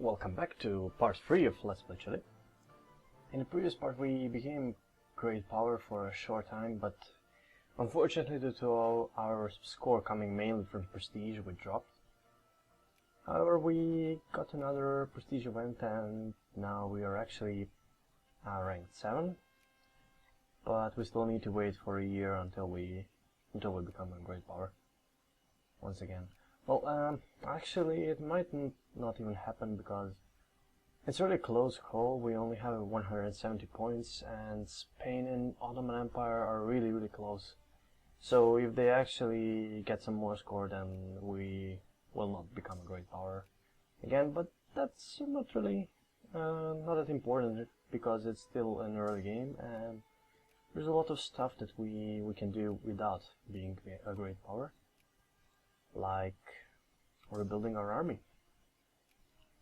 Welcome back to part 3 of Let's Play Chile. In the previous part we became great power for a short time, but unfortunately due to our score coming mainly from prestige, we dropped. However, we got another prestige event and now we are actually ranked 7, but we still need to wait for a year until we become a great power once again. Well, actually it might not even happen because it's a really close call. We only have 170 points and Spain and Ottoman Empire are really close. So if they actually get some more score, then we will not become a great power again, but that's not really not that important because it's still an early game and there's a lot of stuff that we can do without being a great power, like rebuilding our army.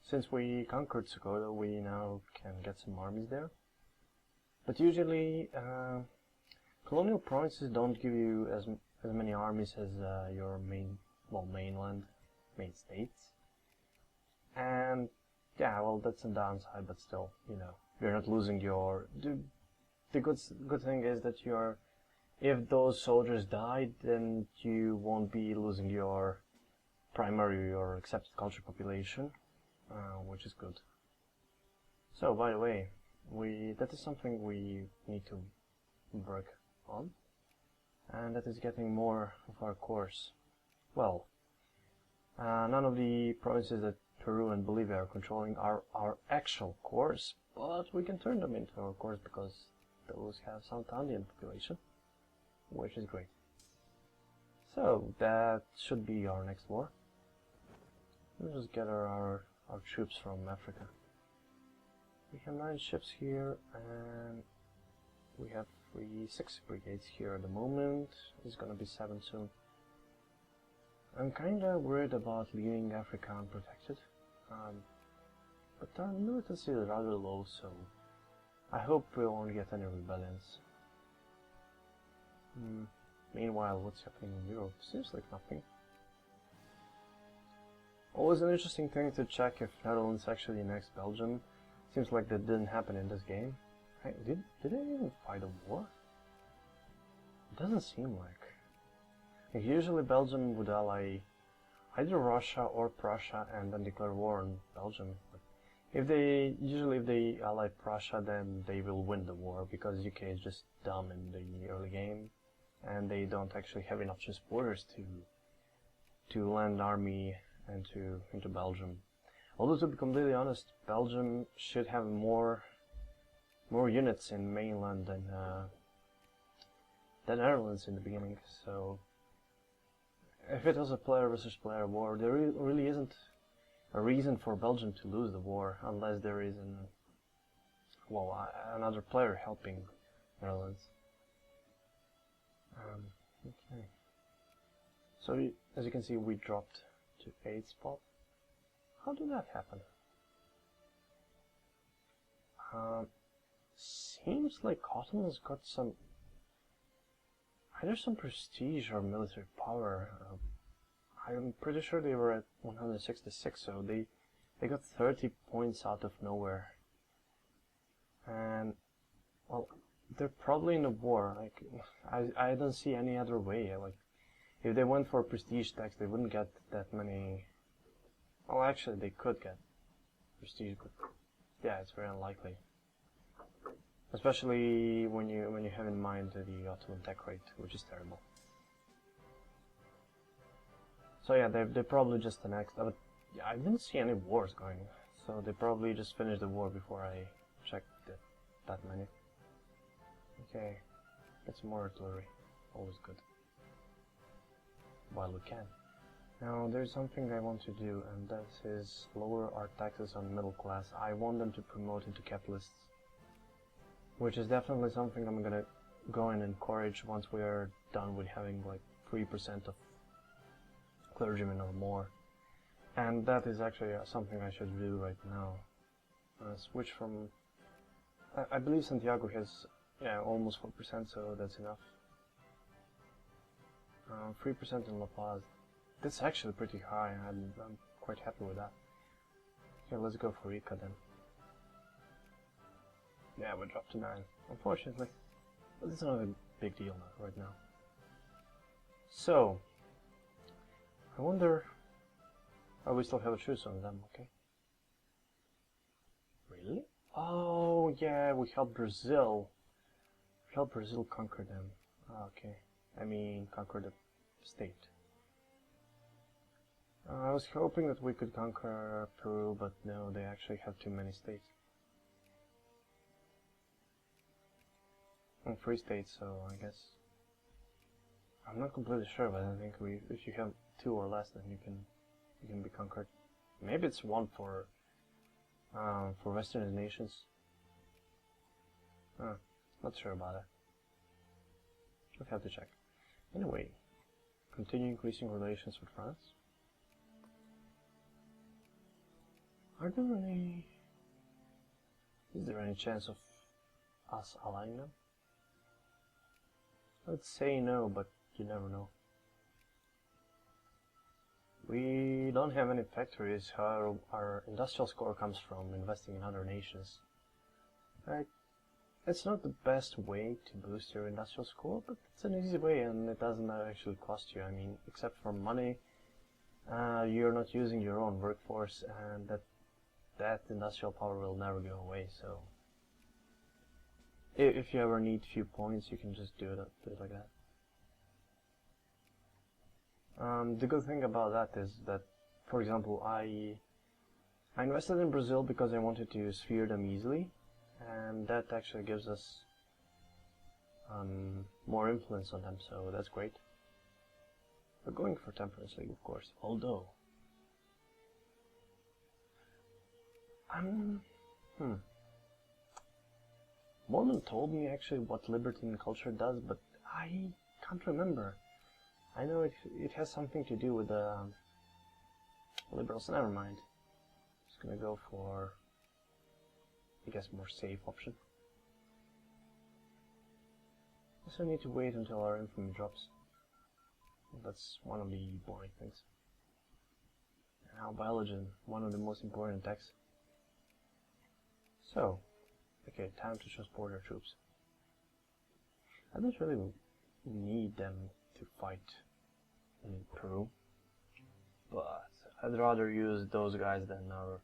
Since we conquered Sokoto, we now can get some armies there. But usually, colonial provinces don't give you as many armies as your mainland, main states. And yeah, well, that's a downside, but still, you're not losing your. The good thing is that if those soldiers died, then you won't be losing your primary or accepted culture population, which is good. So, by the way, that is something we need to work on, and that is getting more of our cores. Well, none of the provinces that Peru and Bolivia are controlling are our actual cores, but we can turn them into our cores because those have some Andean population, which is great. So that should be our next war. We'll just gather our troops from Africa. We have 9 ships here and we have 6 brigades here at the moment. It's gonna be 7 soon. I'm kinda worried about leaving Africa unprotected, but our militancy is rather low, so I hope we won't get any rebellions. Meanwhile, what's happening in Europe? Seems like nothing. Always an interesting thing to check if Netherlands actually annexed Belgium. Seems like that didn't happen in this game. Did they even fight a war? It doesn't seem like. Usually Belgium would ally either Russia or Prussia and then declare war on Belgium. But if they ally Prussia, then they will win the war because UK is just dumb in the early game and they don't actually have enough transporters to land army into Belgium. Although, to be completely honest, Belgium should have more units in mainland than Netherlands in the beginning. So if it was a player versus player war, there really isn't a reason for Belgium to lose the war unless there is another player helping Netherlands. Okay. So as you can see, we dropped to 8th spot. How did that happen? Seems like Ottoman's got either some prestige or military power. I'm pretty sure they were at 166, so they got 30 points out of nowhere. And well, they're probably in a war. Like I don't see any other way. Like if they went for prestige tax, they wouldn't get that many. Well, actually, they could get prestige, but yeah, it's very unlikely. Especially when you have in mind the Ottoman tech rate, which is terrible. So yeah, they probably just annexed. But yeah, I didn't see any wars going, so they probably just finished the war before I checked that many. Okay, get some more artillery, always good. While we can. Now there's something I want to do, and that is lower our taxes on middle class. I want them to promote into capitalists, which is definitely something I'm gonna go and encourage once we are done with having like 3% of clergymen or more. And that is actually something I should do right now. Switch from... I believe Santiago has almost 4%, so that's enough. 3% in La Paz. That's actually pretty high, and I'm quite happy with that. Okay, let's go for Ica then. Yeah, we dropped to 9, unfortunately. But it's not a big deal right now. So, I wonder... Oh, we still have a truce on them, okay. Really? Oh, yeah, we helped Brazil. We helped Brazil conquer them. Okay. I mean, conquer the state. I was hoping that we could conquer Peru, but no, they actually have too many states. And 3 states, so I guess... I'm not completely sure, but I think if you have 2 or less, then you can be conquered. Maybe it's 1 for Western nations. Not sure about it. We'll have to check. Anyway, continue increasing relations with France. Are there any... Is there any chance of us allying them? Let's say no, but you never know. We don't have any factories, however our industrial score comes from investing in other nations. It's not the best way to boost your industrial score, but it's an easy way and it doesn't actually cost you. I mean, except for money, you're not using your own workforce, and that industrial power will never go away, so... If you ever need few points, you can just do it like that. The good thing about that is that, for example, I invested in Brazil because I wanted to sphere them easily, and that actually gives us more influence on them, so that's great. We're going for Temperance League, of course, although... Mormon told me actually what liberty and culture does, but I can't remember. I know it has something to do with liberals. Never mind. Just gonna go for, I guess, more safe option. Also need to wait until our infamy drops. That's one of the boring things. And now biology, one of the most important attacks. So, okay, time to transport our troops. I don't really need them to fight in Peru, but I'd rather use those guys than our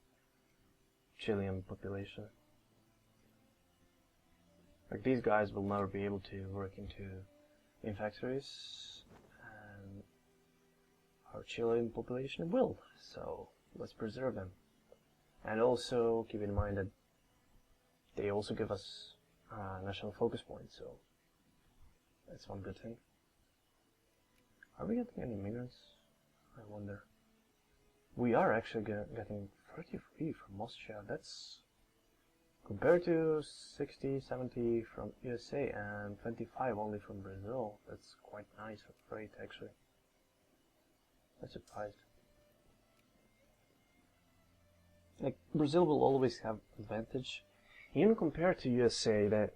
Chilean population. Like, these guys will never be able to work in factories, and our Chilean population will, so let's preserve them. And also keep in mind that they also give us national focus points, so that's one good thing. Are we getting any migrants? I wonder. We are actually getting 33 from Austria. That's compared to 60, 70 from USA and 25 only from Brazil. That's quite nice rate actually. I'm surprised. Like, Brazil will always have advantage. Even compared to USA, that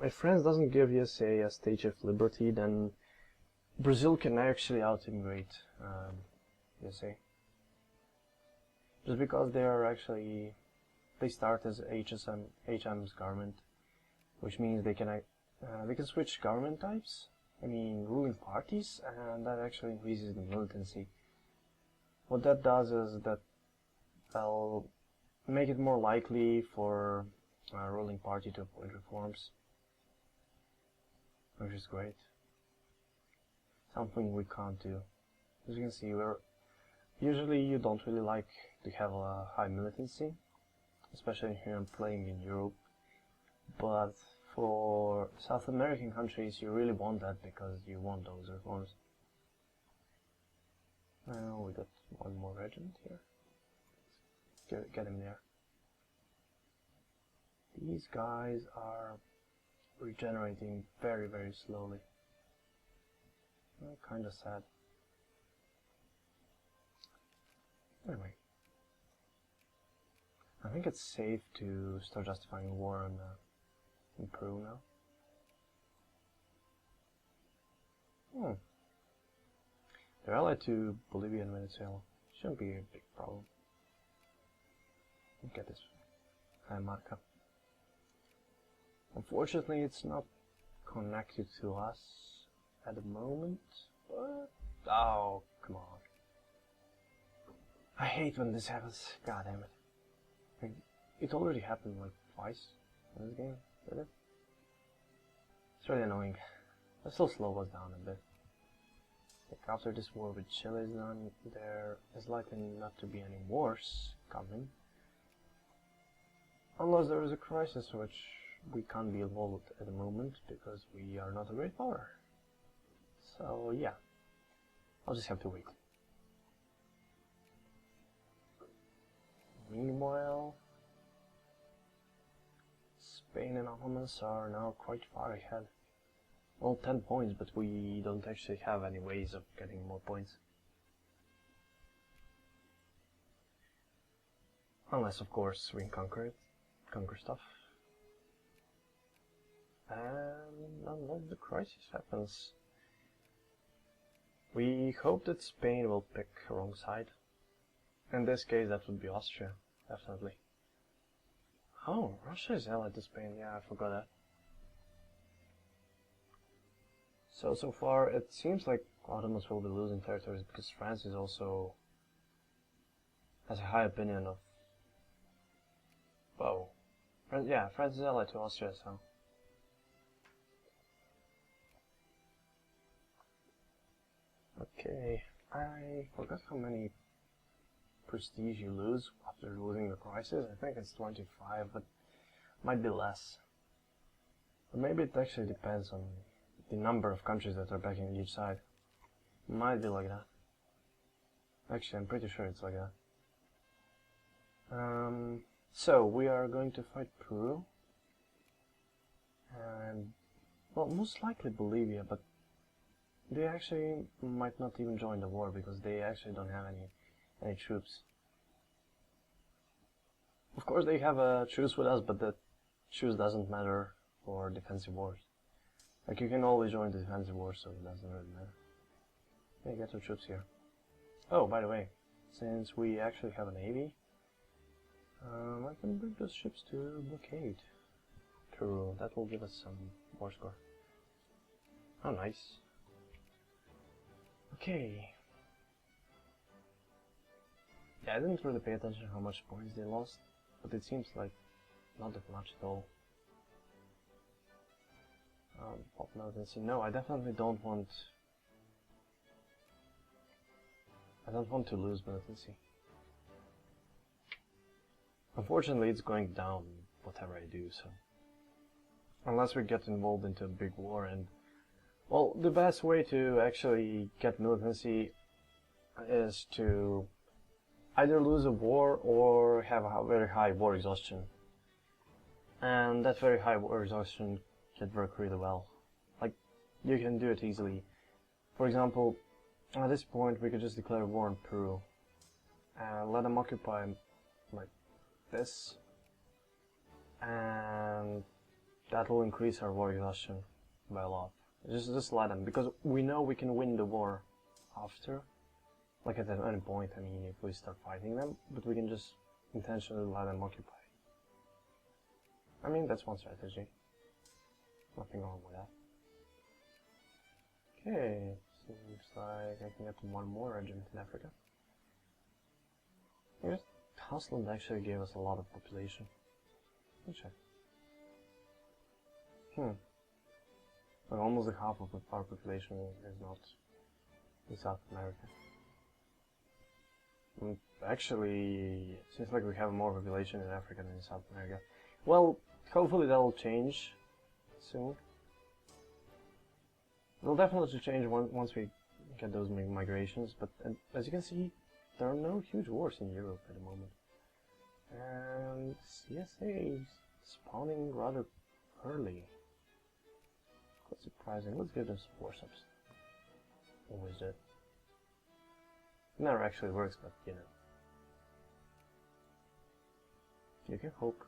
if France doesn't give USA a Statue of Liberty, then Brazil can actually out-immigrate USA. Just because they are actually, they start as HM's government, which means they can switch government types. I mean, ruling parties, and that actually increases the militancy. What that does is that they'll make it more likely for a ruling party to appoint reforms, which is great. Something we can't do. As you can see, usually you don't really like to have a high militancy, especially here I'm playing in Europe, but for South American countries you really want that because you want those reforms. Now we got one more regiment here. Get him there. These guys are regenerating very, very slowly. Kind of sad. Anyway, I think it's safe to start justifying war in Peru now. They're allied to Bolivia and Venezuela. Shouldn't be a big problem. Get this marker. Unfortunately, it's not connected to us at the moment, but oh, come on. I hate when this happens. God damn it. Like, it already happened like twice in this game, did it? It's really annoying. It still slows us down a bit. Like after this war with Chile is done, there is likely not to be any wars coming. Unless there is a crisis which we can't be involved at the moment because we are not a great power. So yeah, I'll just have to wait. Meanwhile, Spain and Ottomans are now quite far ahead. Well, 10 points, but we don't actually have any ways of getting more points. Unless, of course, we conquer stuff. And unless the crisis happens. We hope that Spain will pick the wrong side. In this case, that would be Austria, definitely. Oh, Russia is allied to Spain, yeah, I forgot that. So far, it seems like Ottomans will be losing territories because France is also has a high opinion of... Whoa. Yeah, France is allied to Austria, so... Okay, I forgot how many prestige you lose after losing the crisis. I think it's 25, but might be less. Or maybe it actually depends on the number of countries that are backing each side. Might be like that. Actually, I'm pretty sure it's like that. So, we are going to fight Peru. And, well, most likely Bolivia, but they actually might not even join the war because they actually don't have any troops. Of course, they have a truce with us, but that truce doesn't matter for defensive wars. Like, you can always join the defensive wars, so it doesn't really matter. Okay, get our troops here. Oh, by the way, since we actually have a navy, I can bring those ships to blockade Peru. That will give us some war score. Oh, nice. Okay. Yeah, I didn't really pay attention how much points they lost, but it seems like not that much at all. Pop militancy. No, I definitely don't want... I don't want to lose militancy. Unfortunately, it's going down whatever I do, so... Unless we get involved into a big war and... Well, the best way to actually get militancy is to either lose a war or have a very high war exhaustion. And that very high war exhaustion can work really well. Like, you can do it easily. For example, at this point we could just declare war on Peru and let them occupy like this, and that will increase our war exhaustion by a lot. Just let them, because we know we can win the war after, like at any point. I mean, if we start fighting them, but we can just intentionally let them occupy. I mean, that's one strategy. Nothing wrong with that. Okay, seems like I can get one more regiment in Africa. Yes, Hasland actually gave us a lot of population. Let's check. But almost half of our population is not in South America. Actually, it seems like we have more population in Africa than in South America. Well, hopefully that'll change soon. It'll definitely change once we get those migrations, but as you can see, there are no huge wars in Europe at the moment. And CSA is spawning rather early. Quite surprising. Let's give them some war subs. Always did. Never actually works, but you know. You can hope.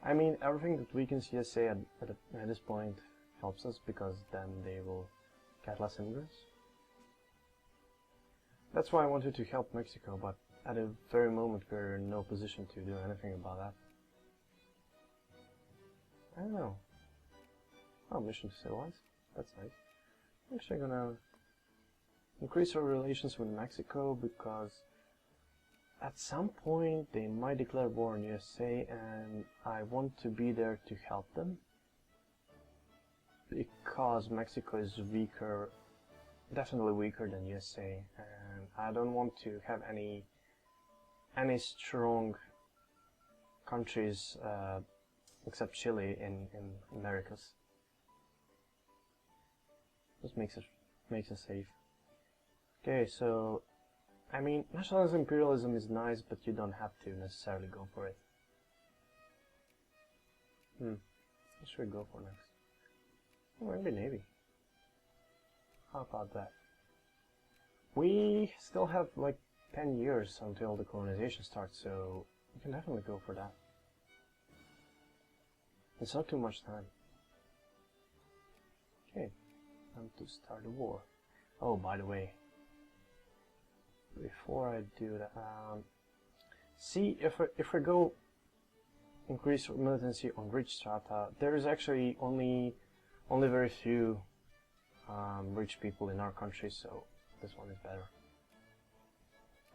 I mean, everything that weakens CSA at this point helps us, because then they will get less immigrants. That's why I wanted to help Mexico, but at a very moment we're in no position to do anything about that. I don't know. Oh, mission to civilize. That's nice. I'm actually gonna increase our relations with Mexico because at some point they might declare war on USA and I want to be there to help them. Because Mexico is weaker, definitely weaker than USA, and I don't want to have any strong countries except Chile in Americas. Just makes it safe. Okay, so I mean, nationalism, imperialism is nice, but you don't have to necessarily go for it. What should we go for next? Oh, maybe Navy. How about that? We still have like 10 years until the colonization starts, so we can definitely go for that. It's not too much time. Okay, time to start the war. Oh, by the way, before I do that, see if we go increase militancy on rich strata, there is actually only very few rich people in our country, so this one is better.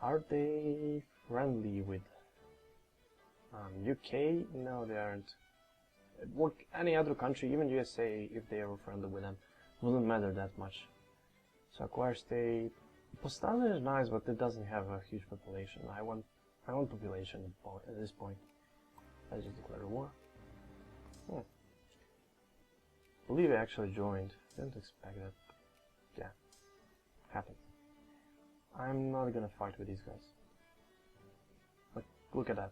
Are they friendly with UK? No, they aren't. What any other country, even USA, if they are friendly with them, wouldn't matter that much. So acquire state. Postana is nice, but it doesn't have a huge population. I want population at this point. I just declared war. Believe I actually joined. Didn't expect that. Yeah, happened. I'm not gonna fight with these guys. Look at that.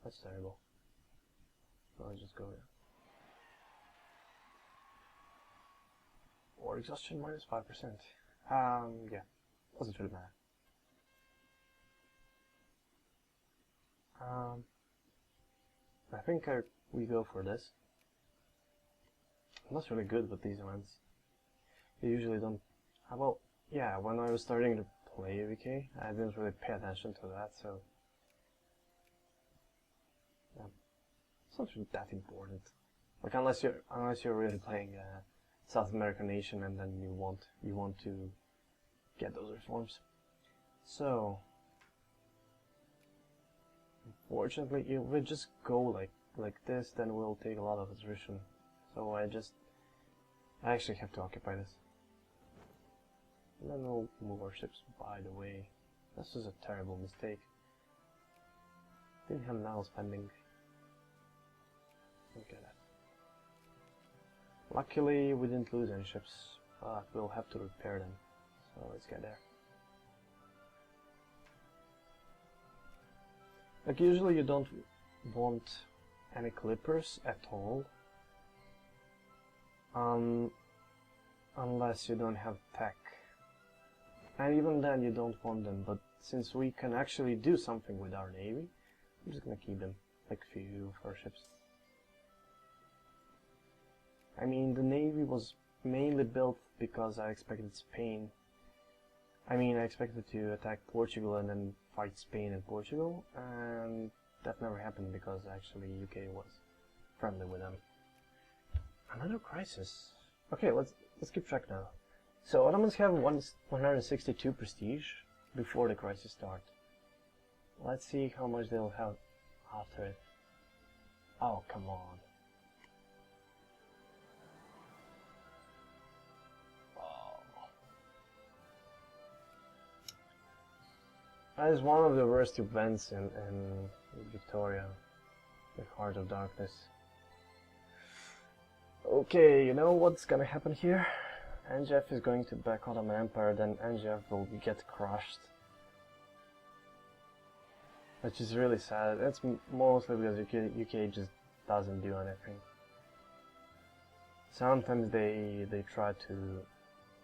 That's terrible. Let's just go here. War exhaustion minus 5%. Yeah, doesn't really matter. I think we go for this. I'm not really good with these events. I usually don't. Well, yeah, when I was starting to play AVK, I didn't really pay attention to that, so yeah, it's not really that important. Like unless you're really playing a South American nation and then you want to get those reforms. So unfortunately, if we just go like this, then we'll take a lot of attrition. So I actually have to occupy this. And then we'll move our ships, by the way. This is a terrible mistake. Didn't have now spending. Look at that. Luckily we didn't lose any ships, but we'll have to repair them. So let's get there. Like usually you don't want any clippers at all. Unless you don't have tech. And even then you don't want them, but since we can actually do something with our navy, I'm just gonna keep them, like a few of our ships. I mean, the navy was mainly built because I expected Spain. I mean, I expected to attack Portugal and then fight Spain and Portugal, and that never happened because actually UK was friendly with them. Another crisis. Okay, let's keep track now. So Ottomans have 162 prestige before the crisis starts. Let's see how much they'll have after it. Oh, come on. Oh. That is one of the worst events in Victoria, the Heart of Darkness. Okay, you know what's gonna happen here? NGF is going to back Ottoman Empire, then NGF will get crushed. Which is really sad. It's mostly because UK just doesn't do anything. Sometimes they try to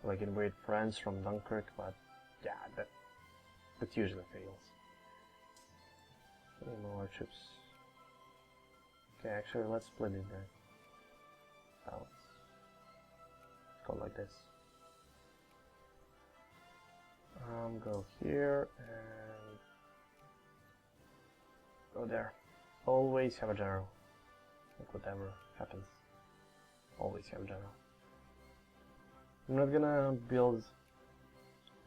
like invade France from Dunkirk, but yeah, that usually fails. Any more troops? Okay, actually let's split it there. Balance. Go like this. Go here and Go there. Always have a general. Like whatever happens. Always have a general. I'm not gonna build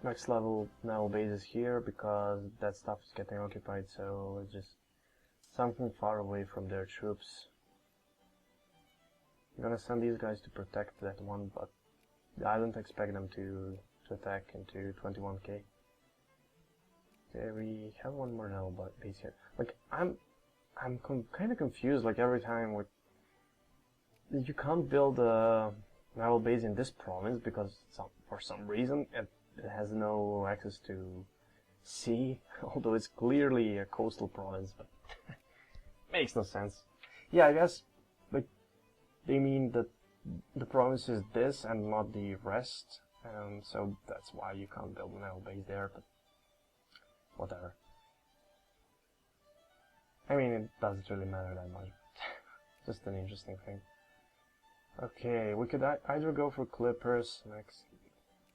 next level naval bases here because that stuff is getting occupied, so it's just something far away from their troops. I'm gonna send these guys to protect that one, but I don't expect them to attack into 21k. Okay, we have one more naval base here. Like I'm kind of confused. Like every time, like you can't build a naval base in this province because for some reason it has no access to sea, although it's clearly a coastal province, but makes no sense. Yeah, I guess like they mean that the province is this and not the rest, and so that's why you can't build a naval base there, but whatever. I mean, it doesn't really matter that much. Just an interesting thing. Okay, we could either go for clippers next.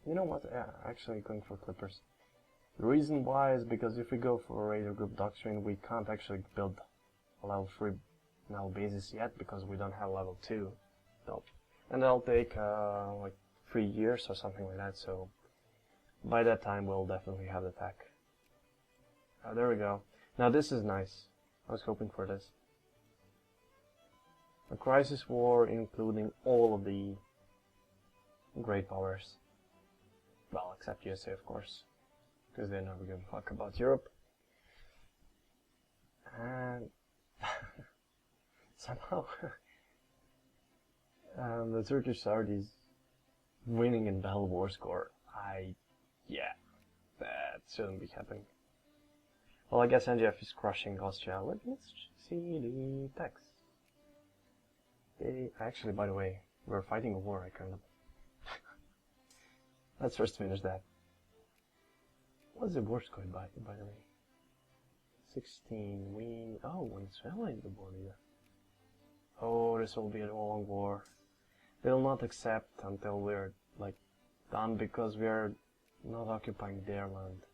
You know what? Yeah, actually going for clippers. The reason why is because if we go for a raider group doctrine, we can't actually build a level 3 naval bases yet because we don't have level 2. So, and that'll take like 3 years or something like that. So by that time, we'll definitely have the tech. There we go. Now this is nice. I was hoping for this. A crisis war including all of the great powers. Well, except USA, of course, because they're never gonna fuck about Europe. And somehow the Turkish side is winning in battle war score. Yeah, that shouldn't be happening. Well, I guess NGF is crushing Austria. Let's see the text. Actually, by the way, we're fighting a war, I kind of. Let's first finish that. What's the war score, by the way? 16, Venezuela is the board here. Oh, this will be a long war. They will not accept until we're, like, done because we are not occupying their land.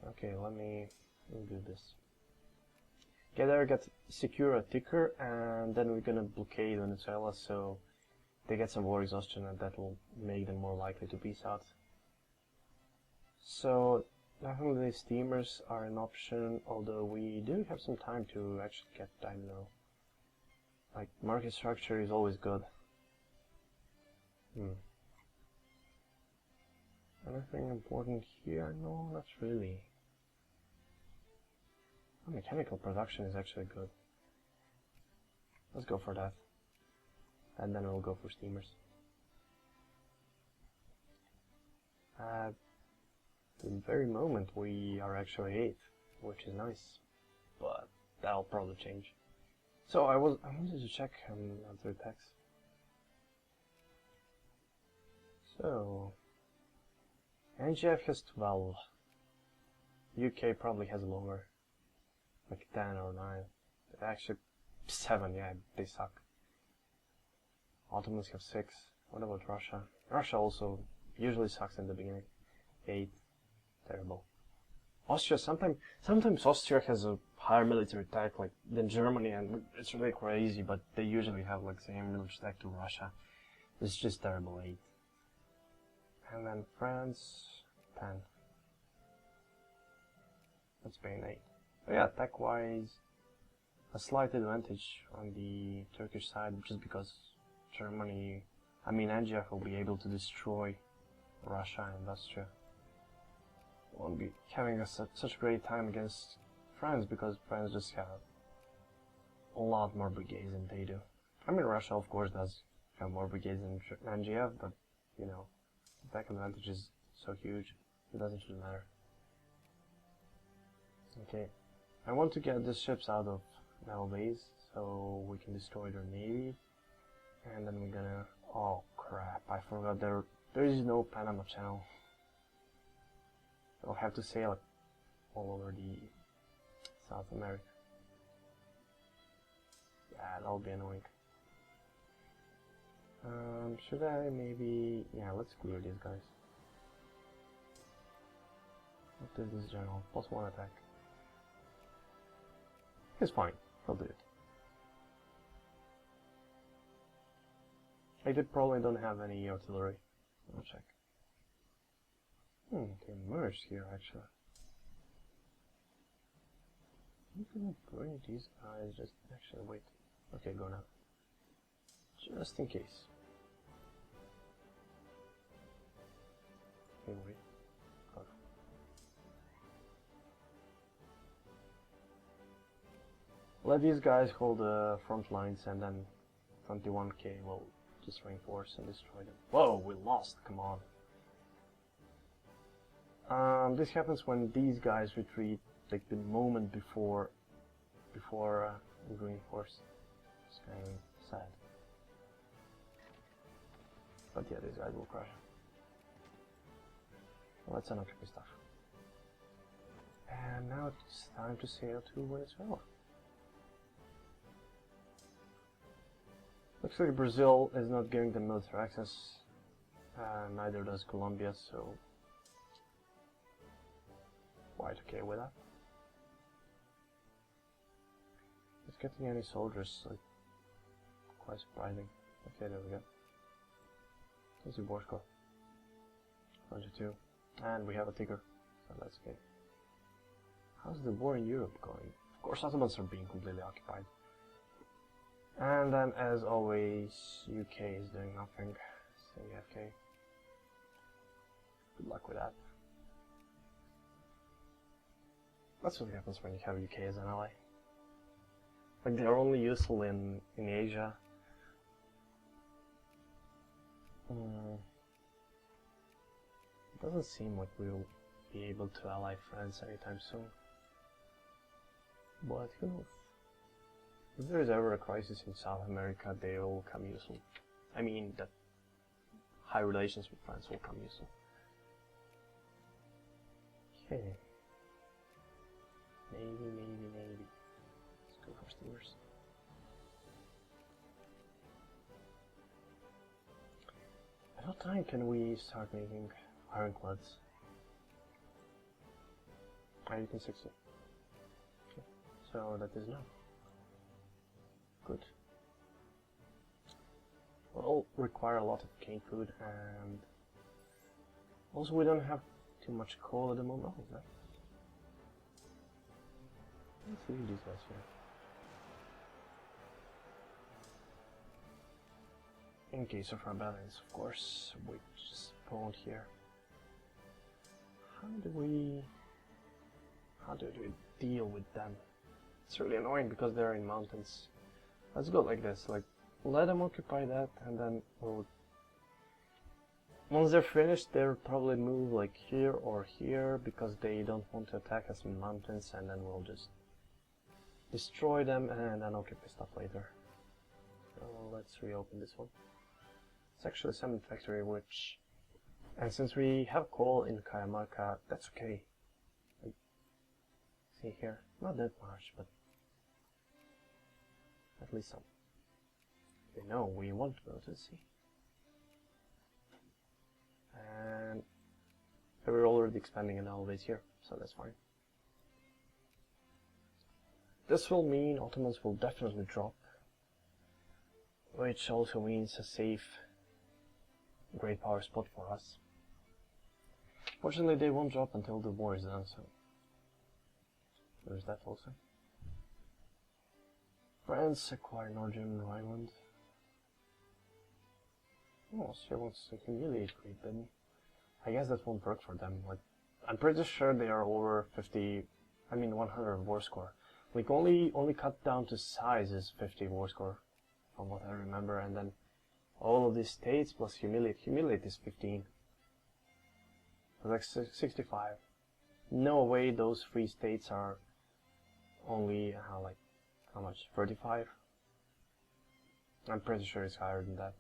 Okay, let me do this. Okay, there we get secure a ticker, and then we're gonna blockade Venezuela, so they get some war exhaustion, and that will make them more likely to peace out. So definitely steamers are an option, although we do have some time to actually get, I don't know, like market structure is always good. Anything important here? No, not really. Oh, mechanical production is actually good. Let's go for that. And then we'll go for steamers. At the very moment we are actually 8th, which is nice. But that'll probably change. So I wanted to check other attacks. So NGF has 12. UK probably has lower. Like 10 or 9. Actually 7, yeah, they suck. Ottomans have 6. What about Russia? Russia also usually sucks in the beginning. 8. Terrible. Austria, sometimes Austria has a higher military attack like than Germany, and it's really crazy, but they usually have like same military attack to Russia. It's just terrible. 8. And then France 10. And Spain 8. But yeah, attack-wise, a slight advantage on the Turkish side, just because Germany, NGF will be able to destroy Russia and Austria. Won't be having such a great time against France, because France just have a lot more brigades than they do. Russia of course does have more brigades than NGF, but you know, attack advantage is so huge, it doesn't really matter. Okay. I want to get these ships out of naval base so we can destroy their navy, and then we're gonna. Oh crap! I forgot there is no Panama Channel. I'll have to sail it all over the South America. Yeah, that'll be annoying. Should I maybe? Yeah, let's clear these guys. What is this general? +1 attack. He's fine. He'll do it. They probably don't have any artillery. I'll check. They merged here actually. You can bring these guys, just actually wait. Okay, go now. Just in case. Okay, wait. Go. Let these guys hold the front lines and then 21k will just reinforce and destroy them. Whoa, we lost, come on. This happens when these guys retreat, like the moment before we reinforce. It's kind of sad. But yeah, these guys will crush. Well, that's enough of stuff. And now it's time to sail to Venezuela. Looks like Brazil is not giving them military access, neither does Colombia, so quite okay with that. Is getting any soldiers, like, quite surprising. Okay, there we go. Let's see Borsko. 22. And we have a Tigger, so that's okay. How's the war in Europe going? Of course, Ottomans are being completely occupied. And then, as always, UK is doing nothing. Staying AFK. Good luck with that. That's what happens when you have UK as an ally. Like, they're only useful in Asia. It doesn't seem like we'll be able to ally France anytime soon. But who knows? If there is ever a crisis in South America, they will come useful. I mean, that high relations with France will come useful. Okay. Maybe. Let's go for steamers. At what time can we start making ironclads? 1860. Okay. So that is now. Good. Will require a lot of cane food, and also we don't have too much coal at the moment. Oh, nice. Let's leave these guys here. In case of rebellions, of course, which spawned here. How do we deal with them? It's really annoying because they're in mountains. Let's go like this, like, let them occupy that, and then we'll... Once they're finished, they'll probably move like here or here, because they don't want to attack us in mountains, and then we'll just destroy them and then occupy stuff later. So let's reopen this one. It's actually a cement factory, which... And since we have coal in Cajamarca, that's okay. Like, see here, not that much, but at least some. Okay, no, we want to go to the sea. And we're already expanding an always here, so that's fine. This will mean Ottomans will definitely drop, which also means a safe great power spot for us. Fortunately, they won't drop until the war is done, so there's that also. France acquired Northern Rhineland. Oh, she wants to humiliate Great Britain. I guess that won't work for them. Like, I'm pretty sure they are over 100 war score. Like, only cut down to size is 50 war score, from what I remember, and then all of these states plus humiliate is 15. So like 65. No way those 3 states are only, how much, 35? I'm pretty sure it's higher than that.